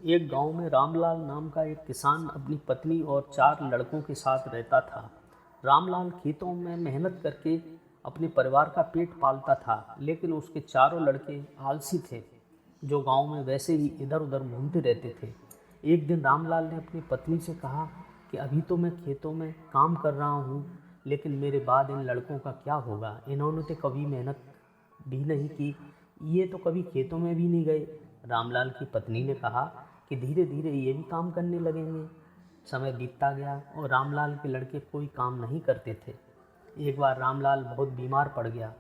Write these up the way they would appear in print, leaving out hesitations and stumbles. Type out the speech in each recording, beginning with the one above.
एक गांव में रामलाल नाम का एक किसान अपनी पत्नी और 4 लड़कों के साथ रहता था। रामलाल खेतों में मेहनत करके अपने परिवार का पेट पालता था, लेकिन उसके चारों लड़के आलसी थे, जो गांव में वैसे ही इधर उधर घूमते रहते थे। एक दिन रामलाल ने अपनी पत्नी से कहा कि अभी तो मैं खेतों में काम कर रहा हूँ, लेकिन मेरे बाद इन लड़कों का क्या होगा? इन्होंने तो कभी मेहनत भी नहीं की, ये तो कभी खेतों में भी नहीं गए। रामलाल की पत्नी ने कहा कि धीरे धीरे ये भी काम करने लगेंगे। समय बीतता गया और रामलाल के लड़के कोई काम नहीं करते थे। एक बार रामलाल बहुत बीमार पड़ गया।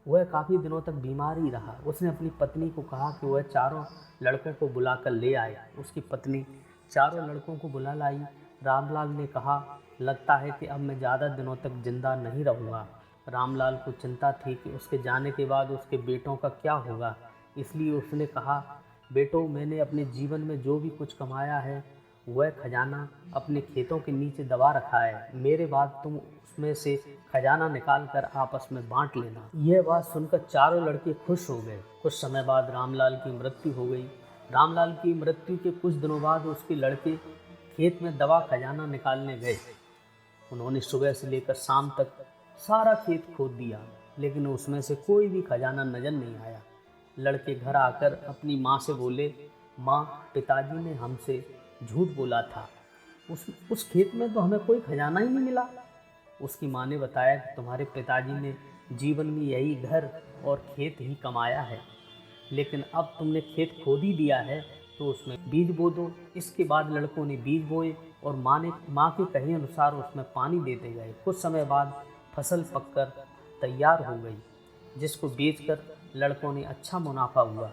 वह काफ़ी दिनों तक बीमार ही रहा। उसने अपनी पत्नी को कहा कि वह चारों लड़कों को बुलाकर ले आए। उसकी पत्नी चारों लड़कों को बुला लाई। रामलाल ने कहा, लगता है कि अब मैं ज़्यादा दिनों तक जिंदा नहीं रहूँगा। रामलाल को चिंता थी कि उसके जाने के बाद उसके बेटों का क्या होगा, इसलिए उसने कहा, बेटो, मैंने अपने जीवन में जो भी कुछ कमाया है वह खजाना अपने खेतों के नीचे दबा रखा है। मेरे बाद तुम उसमें से खजाना निकाल कर आपस में बांट लेना। यह बात सुनकर चारों लड़के खुश हो गए। कुछ समय बाद रामलाल की मृत्यु हो गई। रामलाल की मृत्यु के कुछ दिनों बाद उसके लड़के खेत में दबा खजाना निकालने गए। उन्होंने सुबह से लेकर शाम तक सारा खेत खोद दिया, लेकिन उसमें से कोई भी खजाना नजर नहीं आया। लड़के घर आकर अपनी माँ से बोले, माँ, पिताजी ने हमसे झूठ बोला था, उस खेत में तो हमें कोई खजाना ही नहीं मिला। उसकी माँ ने बताया कि तुम्हारे पिताजी ने जीवन में यही घर और खेत ही कमाया है, लेकिन अब तुमने खेत खोद ही दिया है तो उसमें बीज बो दो। इसके बाद लड़कों ने बीज बोए और माँ के कहे अनुसार उसमें पानी देते गए। कुछ समय बाद फसल पककर तैयार हो गई, जिसको बेचकर लड़कों ने अच्छा मुनाफा हुआ,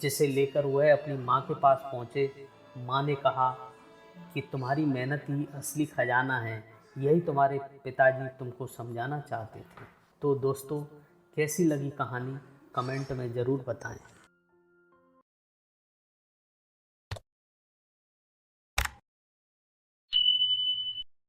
जिसे लेकर वह अपनी माँ के पास पहुँचे। माँ ने कहा कि तुम्हारी मेहनत ही असली खजाना है, यही तुम्हारे पिताजी तुमको समझाना चाहते थे। तो दोस्तों, कैसी लगी कहानी कमेंट में ज़रूर बताएं।